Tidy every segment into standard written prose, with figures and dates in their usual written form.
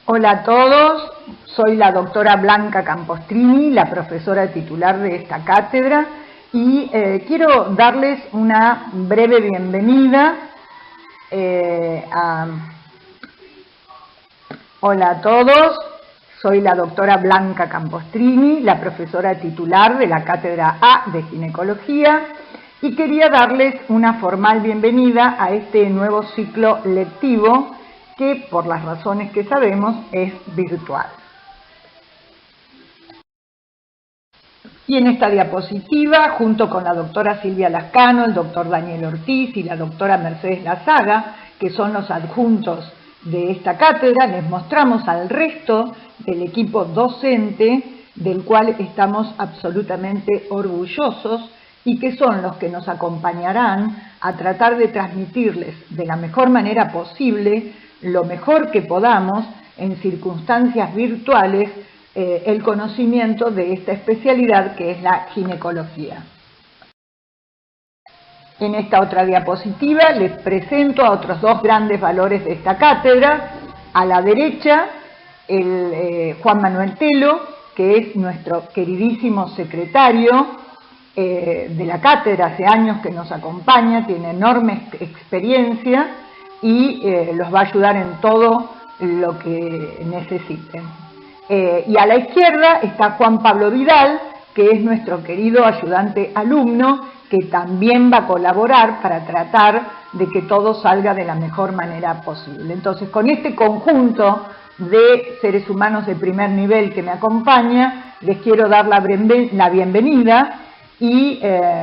Hola a todos, soy la doctora Blanca Campostrini, la profesora titular de esta cátedra y quiero darles una breve bienvenida Hola a todos, soy la doctora Blanca Campostrini, la profesora titular de la cátedra A de Ginecología y quería darles una formal bienvenida a este nuevo ciclo lectivo que, por las razones que sabemos, es virtual. Y en esta diapositiva, junto con la doctora Silvia Lascano, el doctor Daniel Ortiz y la doctora Mercedes Lazaga, que son los adjuntos de esta cátedra, les mostramos al resto del equipo docente, del cual estamos absolutamente orgullosos y que son los que nos acompañarán a tratar de transmitirles de la mejor manera posible, lo mejor que podamos, en circunstancias virtuales, el conocimiento de esta especialidad que es la ginecología. En esta otra diapositiva les presento a otros dos grandes valores de esta cátedra. A la derecha, Juan Manuel Telo, que es nuestro queridísimo secretario de la cátedra, hace años que nos acompaña, tiene enorme experiencia y los va a ayudar en todo lo que necesiten. Y a la izquierda está Juan Pablo Vidal, que es nuestro querido ayudante alumno, que también va a colaborar para tratar de que todo salga de la mejor manera posible. Entonces, con este conjunto de seres humanos de primer nivel que me acompaña, les quiero dar la bienvenida y,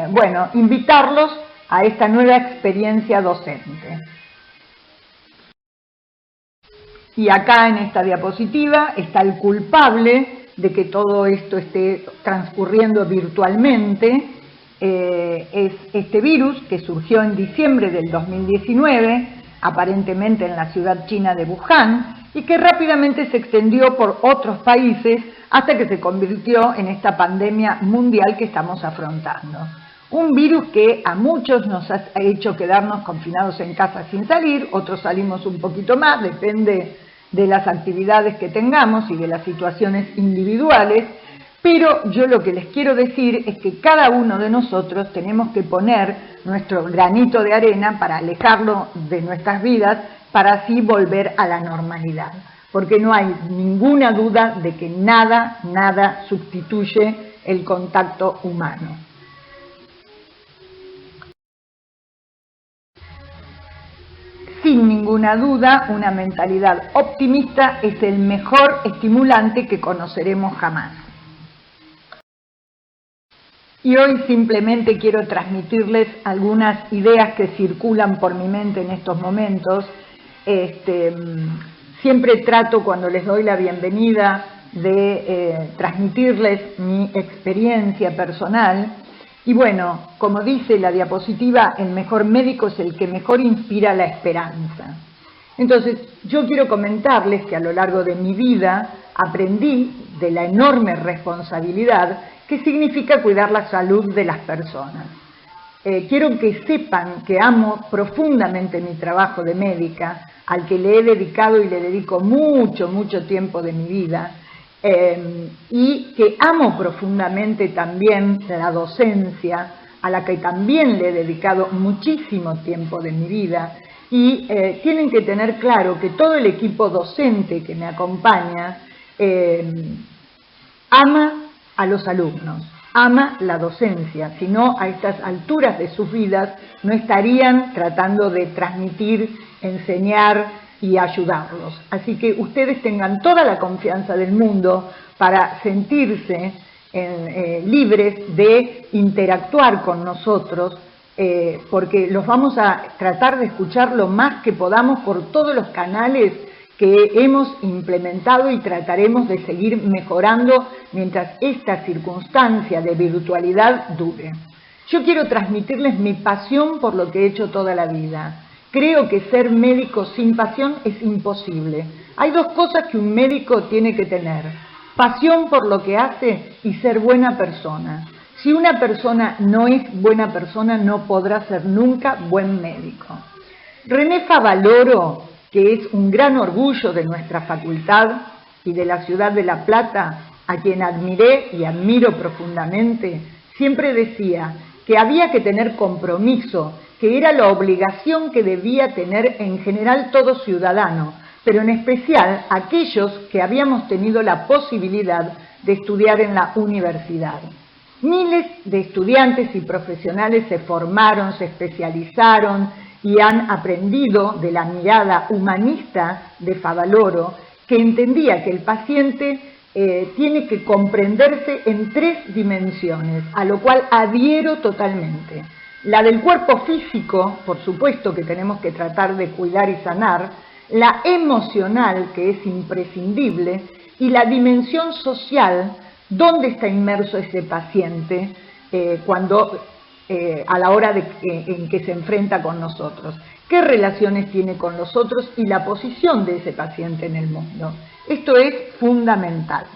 bueno, invitarlos a esta nueva experiencia docente. Y acá en esta diapositiva está el culpable de que todo esto esté transcurriendo virtualmente. Es este virus que surgió en diciembre del 2019, aparentemente en la ciudad china de Wuhan, y que rápidamente se extendió por otros países hasta que se convirtió en esta pandemia mundial que estamos afrontando. Un virus que a muchos nos ha hecho quedarnos confinados en casa sin salir, otros salimos un poquito más, depende de las actividades que tengamos y de las situaciones individuales, pero yo lo que les quiero decir es que cada uno de nosotros tenemos que poner nuestro granito de arena para alejarlo de nuestras vidas, para así volver a la normalidad, porque no hay ninguna duda de que nada sustituye el contacto humano. Sin ninguna duda, una mentalidad optimista es el mejor estimulante que conoceremos jamás. Y hoy simplemente quiero transmitirles algunas ideas que circulan por mi mente en estos momentos. Siempre trato, cuando les doy la bienvenida, de transmitirles mi experiencia personal. Y bueno, como dice la diapositiva, el mejor médico es el que mejor inspira la esperanza. Entonces, yo quiero comentarles que a lo largo de mi vida aprendí de la enorme responsabilidad que significa cuidar la salud de las personas. Quiero que sepan que amo profundamente mi trabajo de médica, al que le he dedicado y le dedico mucho tiempo de mi vida, y que amo profundamente también la docencia, a la que también le he dedicado muchísimo tiempo de mi vida, y tienen que tener claro que todo el equipo docente que me acompaña ama a los alumnos, ama la docencia, si no a estas alturas de sus vidas no estarían tratando de transmitir, enseñar y ayudarlos. Así que ustedes tengan toda la confianza del mundo para sentirse libres de interactuar con nosotros, porque los vamos a tratar de escuchar lo más que podamos por todos los canales que hemos implementado y trataremos de seguir mejorando mientras esta circunstancia de virtualidad dure. Yo quiero transmitirles mi pasión por lo que he hecho toda la vida. Creo que ser médico sin pasión es imposible. Hay dos cosas que un médico tiene que tener: pasión por lo que hace y ser buena persona. Si una persona no es buena persona, no podrá ser nunca buen médico. René Favaloro que es un gran orgullo de nuestra facultad y de la ciudad de La Plata, a quien admiré y admiro profundamente, siempre decía que había que tener compromiso, que era la obligación que debía tener en general todo ciudadano, pero en especial aquellos que habíamos tenido la posibilidad de estudiar en la universidad. Miles de estudiantes y profesionales se formaron, se especializaron y han aprendido de la mirada humanista de Favaloro, que entendía que el paciente tiene que comprenderse en 3 dimensiones, a lo cual adhiero totalmente. La del cuerpo físico, por supuesto que tenemos que tratar de cuidar y sanar, la emocional, que es imprescindible, y la dimensión social, dónde está inmerso ese paciente a la hora en que se enfrenta con nosotros, qué relaciones tiene con nosotros y la posición de ese paciente en el mundo. Esto es fundamental.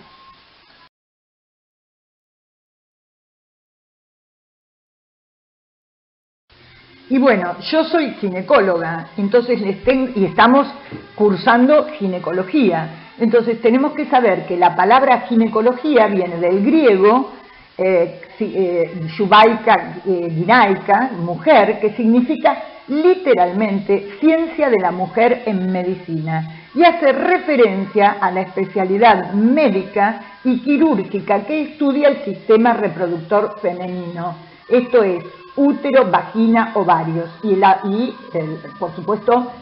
Y bueno, yo soy ginecóloga, entonces y estamos cursando ginecología. Entonces tenemos que saber que la palabra ginecología viene del griego yubaika, ginaica, mujer, que significa literalmente ciencia de la mujer en medicina, y hace referencia a la especialidad médica y quirúrgica que estudia el sistema reproductor femenino, esto es, útero, vagina, ovarios por supuesto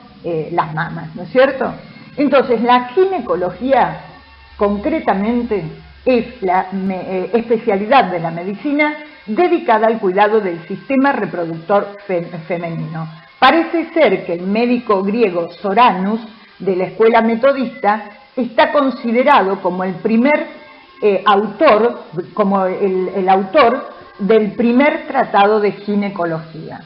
las mamas, ¿no es cierto? Entonces la ginecología concretamente es la especialidad de la medicina dedicada al cuidado del sistema reproductor femenino. Parece ser que el médico griego Soranus de la escuela metodista está considerado como el primer autor, como el autor del primer tratado de ginecología.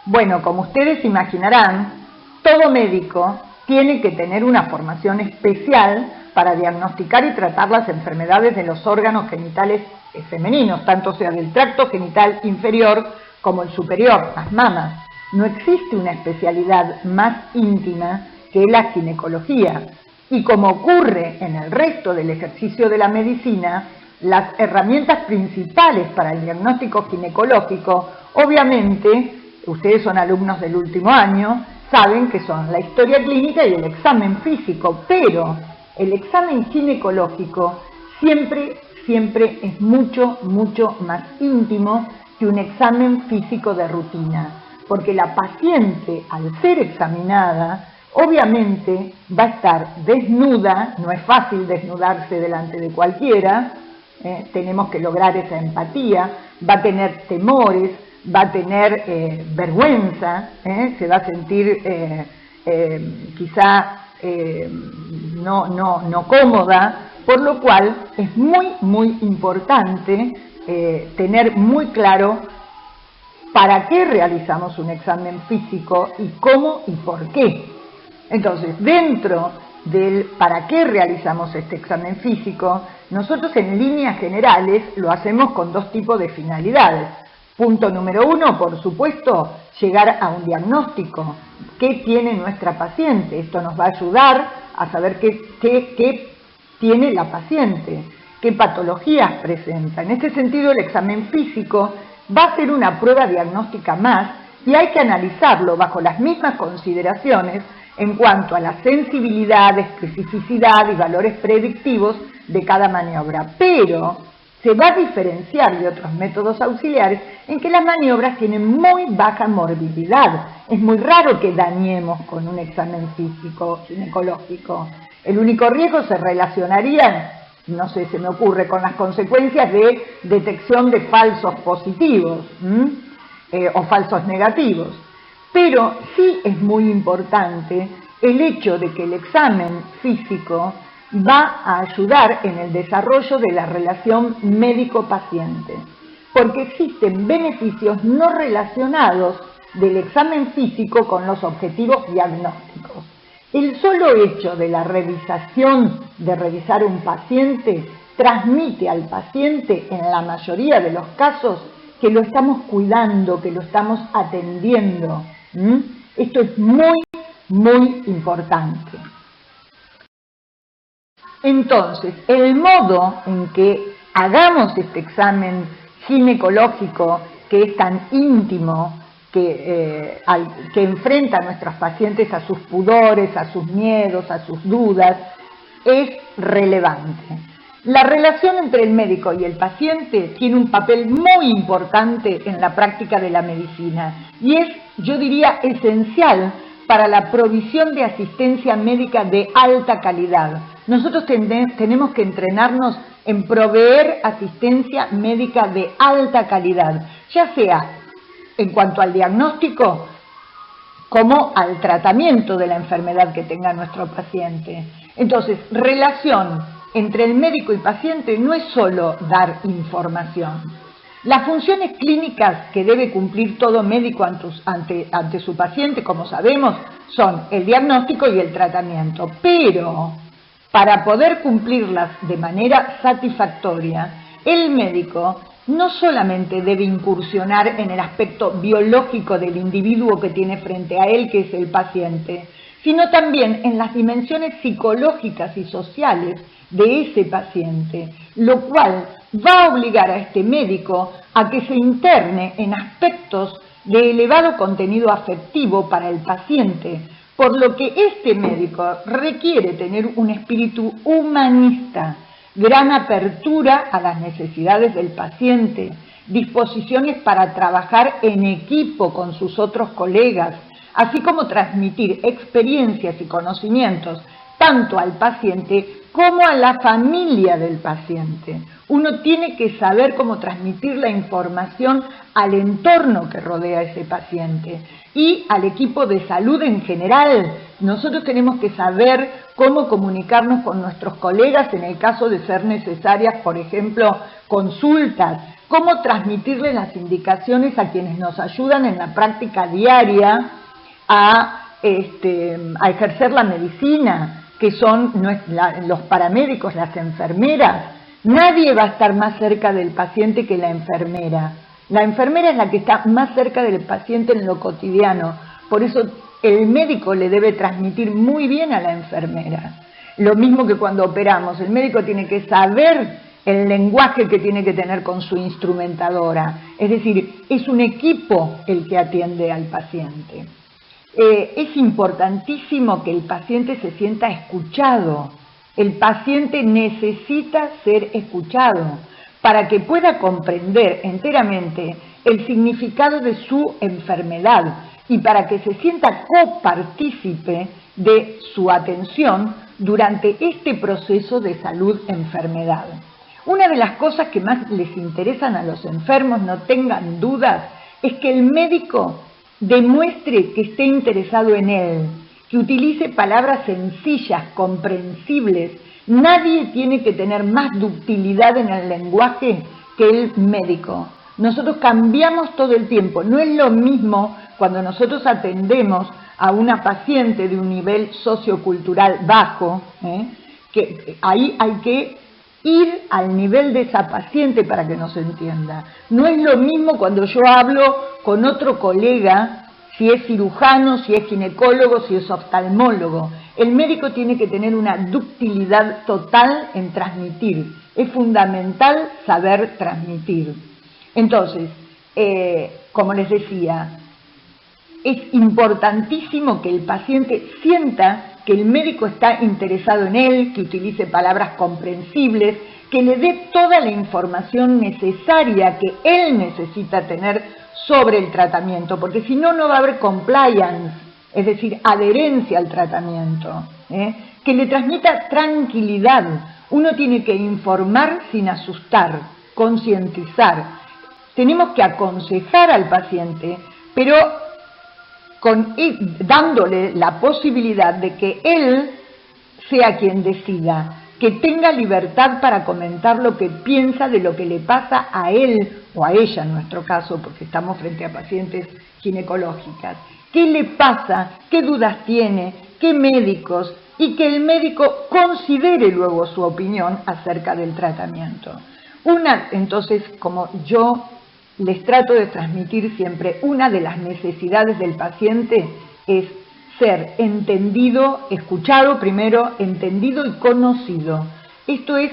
Bueno, como ustedes imaginarán, todo médico tiene que tener una formación especial para diagnosticar y tratar las enfermedades de los órganos genitales femeninos, tanto sea del tracto genital inferior como el superior, las mamas. No existe una especialidad más íntima que la ginecología. Y como ocurre en el resto del ejercicio de la medicina, las herramientas principales para el diagnóstico ginecológico, obviamente, ustedes son alumnos del último año, saben que son la historia clínica y el examen físico, pero el examen ginecológico siempre es mucho más íntimo que un examen físico de rutina, porque la paciente, al ser examinada, obviamente va a estar desnuda, no es fácil desnudarse delante de cualquiera, tenemos que lograr esa empatía, va a tener temores, va a tener vergüenza, se va a sentir quizá no cómoda, por lo cual es muy importante tener muy claro para qué realizamos un examen físico y cómo y por qué. Entonces, dentro del para qué realizamos este examen físico, nosotros en líneas generales lo hacemos con 2 tipos de finalidades. Punto número 1, por supuesto, llegar a un diagnóstico. ¿Qué tiene nuestra paciente? Esto nos va a ayudar a saber qué tiene la paciente, qué patologías presenta. En este sentido, el examen físico va a ser una prueba diagnóstica más y hay que analizarlo bajo las mismas consideraciones en cuanto a la sensibilidad, especificidad y valores predictivos de cada maniobra. Pero se va a diferenciar de otros métodos auxiliares en que las maniobras tienen muy baja morbilidad. Es muy raro que dañemos con un examen físico ginecológico. El único riesgo se relacionaría, no sé, se me ocurre, con las consecuencias de detección de falsos positivos o falsos negativos. Pero sí es muy importante el hecho de que el examen físico va a ayudar en el desarrollo de la relación médico-paciente, porque existen beneficios no relacionados del examen físico con los objetivos diagnósticos. El solo hecho de la revisación, de revisar un paciente, transmite al paciente, en la mayoría de los casos, que lo estamos cuidando, que lo estamos atendiendo. Esto es muy, muy importante. Entonces, el modo en que hagamos este examen ginecológico, que es tan íntimo, que enfrenta a nuestros pacientes a sus pudores, a sus miedos, a sus dudas, es relevante. La relación entre el médico y el paciente tiene un papel muy importante en la práctica de la medicina y es, yo diría, esencial para la provisión de asistencia médica de alta calidad. Nosotros tenemos que entrenarnos en proveer asistencia médica de alta calidad, ya sea en cuanto al diagnóstico como al tratamiento de la enfermedad que tenga nuestro paciente. Entonces, relación entre el médico y paciente no es solo dar información. Las funciones clínicas que debe cumplir todo médico ante su paciente, como sabemos, son el diagnóstico y el tratamiento, pero para poder cumplirlas de manera satisfactoria, el médico no solamente debe incursionar en el aspecto biológico del individuo que tiene frente a él, que es el paciente, sino también en las dimensiones psicológicas y sociales de ese paciente, lo cual va a obligar a este médico a que se interne en aspectos de elevado contenido afectivo para el paciente, por lo que este médico requiere tener un espíritu humanista, gran apertura a las necesidades del paciente, disposiciones para trabajar en equipo con sus otros colegas, así como transmitir experiencias y conocimientos tanto al paciente como a la familia del paciente. Uno tiene que saber cómo transmitir la información al entorno que rodea a ese paciente y al equipo de salud en general. Nosotros tenemos que saber cómo comunicarnos con nuestros colegas en el caso de ser necesarias, por ejemplo, consultas, cómo transmitirle las indicaciones a quienes nos ayudan en la práctica diaria a ejercer la medicina, que son los paramédicos, las enfermeras. Nadie va a estar más cerca del paciente que la enfermera. La enfermera es la que está más cerca del paciente en lo cotidiano. Por eso el médico le debe transmitir muy bien a la enfermera. Lo mismo que cuando operamos, el médico tiene que saber el lenguaje que tiene que tener con su instrumentadora. Es decir, es un equipo el que atiende al paciente. Es importantísimo que el paciente se sienta escuchado. El paciente necesita ser escuchado para que pueda comprender enteramente el significado de su enfermedad y para que se sienta copartícipe de su atención durante este proceso de salud-enfermedad. Una de las cosas que más les interesan a los enfermos, no tengan dudas, es que el médico demuestre que esté interesado en él, que utilice palabras sencillas, comprensibles. Nadie tiene que tener más ductilidad en el lenguaje que el médico. Nosotros cambiamos todo el tiempo. No es lo mismo cuando nosotros atendemos a una paciente de un nivel sociocultural bajo, que ahí hay que ir al nivel de esa paciente para que nos entienda. No es lo mismo cuando yo hablo con otro colega, si es cirujano, si es ginecólogo, si es oftalmólogo. El médico tiene que tener una ductilidad total en transmitir. Es fundamental saber transmitir. Entonces, como les decía, es importantísimo que el paciente sienta que el médico está interesado en él, que utilice palabras comprensibles, que le dé toda la información necesaria que él necesita tener sobre el tratamiento, porque si no, no va a haber compliance, es decir, adherencia al tratamiento, que le transmita tranquilidad. Uno tiene que informar sin asustar, concientizar. Tenemos que aconsejar al paciente, pero dándole la posibilidad de que él sea quien decida, que tenga libertad para comentar lo que piensa de lo que le pasa a él o a ella en nuestro caso, porque estamos frente a pacientes ginecológicas. ¿Qué le pasa? ¿Qué dudas tiene? ¿Qué médicos? Y que el médico considere luego su opinión acerca del tratamiento. Entonces, como yo les trato de transmitir siempre, una de las necesidades del paciente es ser entendido, escuchado primero, entendido y conocido. Esto es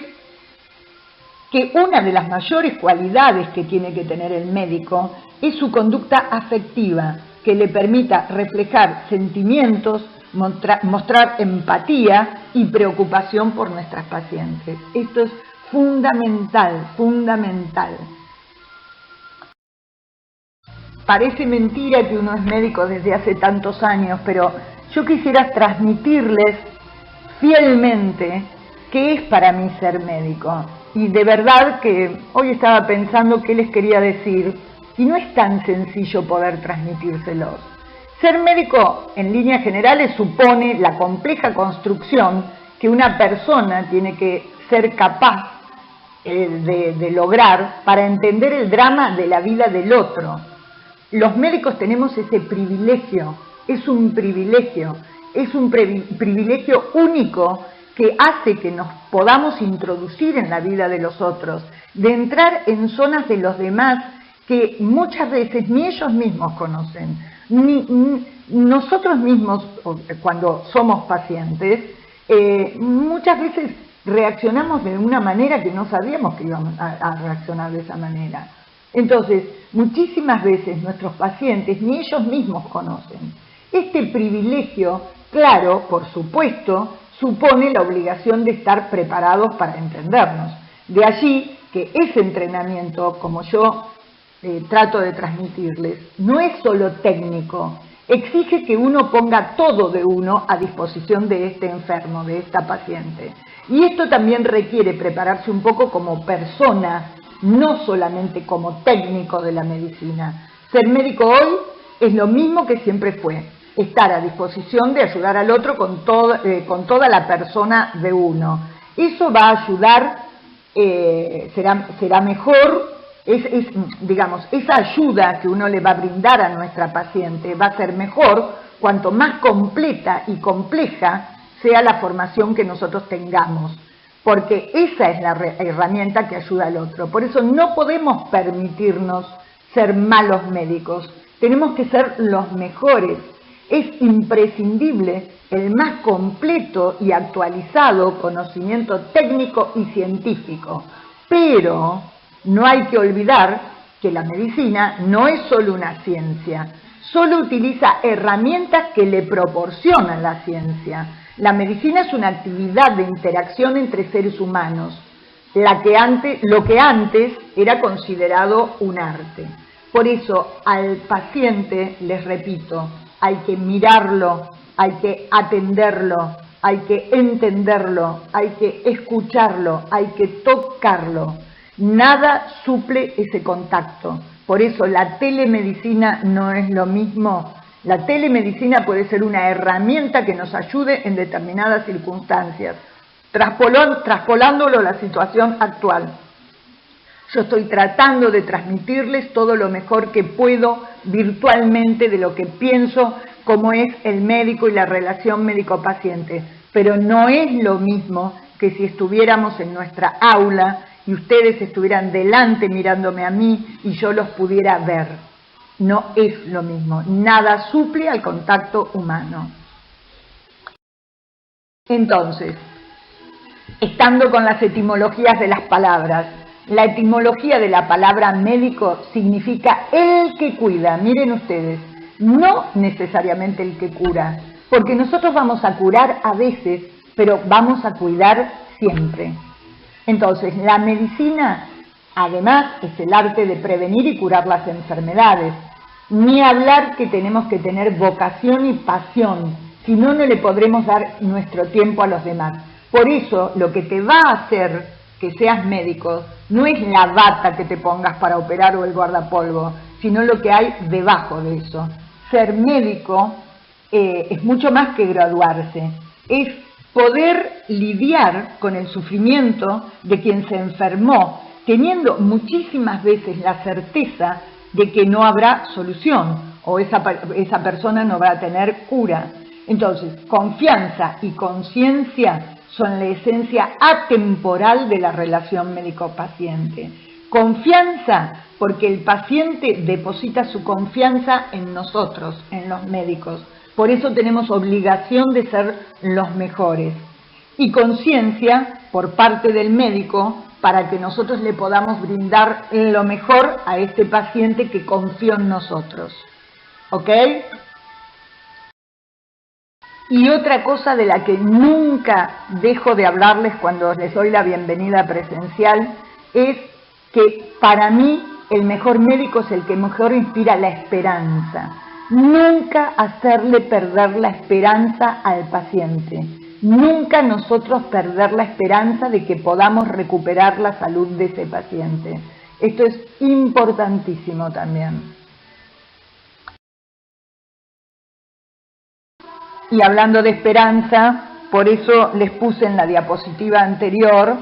que una de las mayores cualidades que tiene que tener el médico es su conducta afectiva, que le permita reflejar sentimientos, mostrar empatía y preocupación por nuestras pacientes. Esto es fundamental, fundamental. Parece mentira que uno es médico desde hace tantos años, pero yo quisiera transmitirles fielmente qué es para mí ser médico. Y de verdad que hoy estaba pensando qué les quería decir y no es tan sencillo poder transmitírselos. Ser médico en líneas generales supone la compleja construcción que una persona tiene que ser capaz de lograr para entender el drama de la vida del otro. Los médicos tenemos ese privilegio, es un privilegio único que hace que nos podamos introducir en la vida de los otros, de entrar en zonas de los demás que muchas veces ni ellos mismos conocen, ni nosotros mismos cuando somos pacientes, muchas veces reaccionamos de una manera que no sabíamos que íbamos a reaccionar de esa manera. Entonces, muchísimas veces nuestros pacientes ni ellos mismos conocen. Este privilegio, claro, por supuesto, supone la obligación de estar preparados para entendernos. De allí que ese entrenamiento, como yo trato de transmitirles, no es solo técnico, exige que uno ponga todo de uno a disposición de este enfermo, de esta paciente. Y esto también requiere prepararse un poco como persona, no solamente como técnico de la medicina. Ser médico hoy es lo mismo que siempre fue, estar a disposición de ayudar al otro con toda la persona de uno. Eso va a ayudar, será mejor, digamos, esa ayuda que uno le va a brindar a nuestra paciente va a ser mejor cuanto más completa y compleja sea la formación que nosotros tengamos, porque esa es la herramienta que ayuda al otro. Por eso no podemos permitirnos ser malos médicos, tenemos que ser los mejores. Es imprescindible el más completo y actualizado conocimiento técnico y científico, pero no hay que olvidar que la medicina no es solo una ciencia, solo utiliza herramientas que le proporciona la ciencia. La medicina es una actividad de interacción entre seres humanos, lo que antes era considerado un arte. Por eso al paciente, les repito, hay que mirarlo, hay que atenderlo, hay que entenderlo, hay que escucharlo, hay que tocarlo. Nada suple ese contacto. Por eso la telemedicina no es lo mismo. La telemedicina puede ser una herramienta que nos ayude en determinadas circunstancias, traspolándolo a la situación actual. Yo estoy tratando de transmitirles todo lo mejor que puedo virtualmente de lo que pienso, cómo es el médico y la relación médico-paciente, pero no es lo mismo que si estuviéramos en nuestra aula y ustedes estuvieran delante mirándome a mí y yo los pudiera ver. No es lo mismo, nada suple al contacto humano. Entonces, estando con las etimologías de las palabras, la etimología de la palabra médico significa el que cuida, miren ustedes, no necesariamente el que cura, porque nosotros vamos a curar a veces, pero vamos a cuidar siempre. Entonces, la medicina, además, es el arte de prevenir y curar las enfermedades. Ni hablar que tenemos que tener vocación y pasión, si no, no le podremos dar nuestro tiempo a los demás. Por eso, lo que te va a hacer que seas médico no es la bata que te pongas para operar o el guardapolvo, sino lo que hay debajo de eso. Ser médico es mucho más que graduarse, es poder lidiar con el sufrimiento de quien se enfermó, teniendo muchísimas veces la certeza de que no habrá solución o esa persona no va a tener cura. Entonces, confianza y conciencia son la esencia atemporal de la relación médico-paciente. Confianza porque el paciente deposita su confianza en nosotros, en los médicos. Por eso tenemos obligación de ser los mejores. Y conciencia por parte del médico para que nosotros le podamos brindar lo mejor a este paciente que confió en nosotros. ¿Ok? Y otra cosa de la que nunca dejo de hablarles cuando les doy la bienvenida presencial es que para mí el mejor médico es el que mejor inspira la esperanza. Nunca hacerle perder la esperanza al paciente. Nunca nosotros perder la esperanza de que podamos recuperar la salud de ese paciente. Esto es importantísimo también. Y hablando de esperanza, por eso les puse en la diapositiva anterior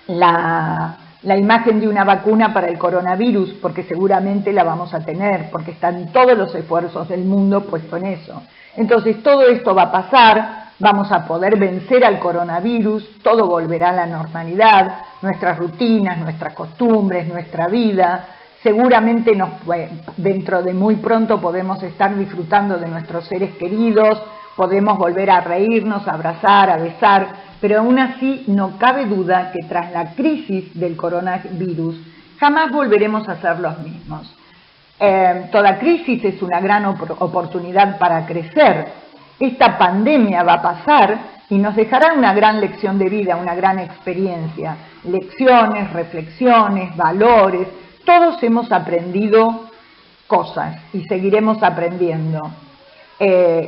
la imagen de una vacuna para el coronavirus, porque seguramente la vamos a tener, porque están todos los esfuerzos del mundo puestos en eso. Entonces todo esto va a pasar, vamos a poder vencer al coronavirus, todo volverá a la normalidad, nuestras rutinas, nuestras costumbres, nuestra vida. Seguramente dentro de muy pronto podemos estar disfrutando de nuestros seres queridos, podemos volver a reírnos, a abrazar, a besar, pero aún así no cabe duda que tras la crisis del coronavirus jamás volveremos a ser los mismos. Toda crisis es una gran oportunidad para crecer. Esta pandemia va a pasar y nos dejará una gran lección de vida, una gran experiencia. Lecciones, reflexiones, valores. Todos hemos aprendido cosas y seguiremos aprendiendo.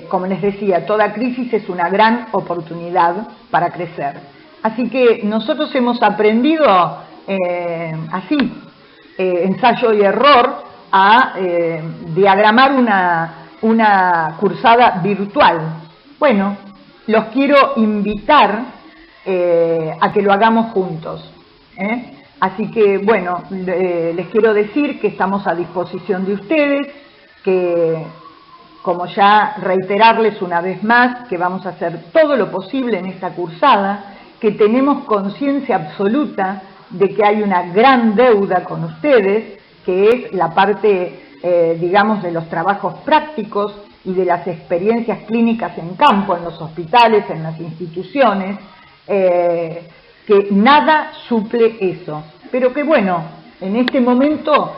Como les decía, toda crisis es una gran oportunidad para crecer. Así que nosotros hemos aprendido ensayo y error, a diagramar una cursada virtual. Bueno, los quiero invitar a que lo hagamos juntos. Así que, bueno, les quiero decir que estamos a disposición de ustedes, que, como ya reiterarles una vez más, que vamos a hacer todo lo posible en esta cursada, que tenemos conciencia absoluta de que hay una gran deuda con ustedes, que es la parte, digamos, de los trabajos prácticos y de las experiencias clínicas en campo, en los hospitales, en las instituciones, que nada suple eso, pero que bueno, en este momento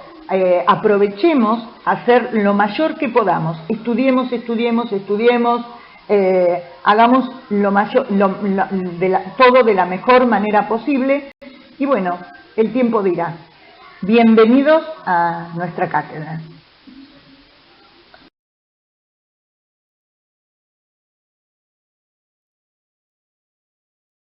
aprovechemos a hacer lo mayor que podamos, estudiemos, hagamos todo de la mejor manera posible y bueno, el tiempo dirá. Bienvenidos a nuestra cátedra.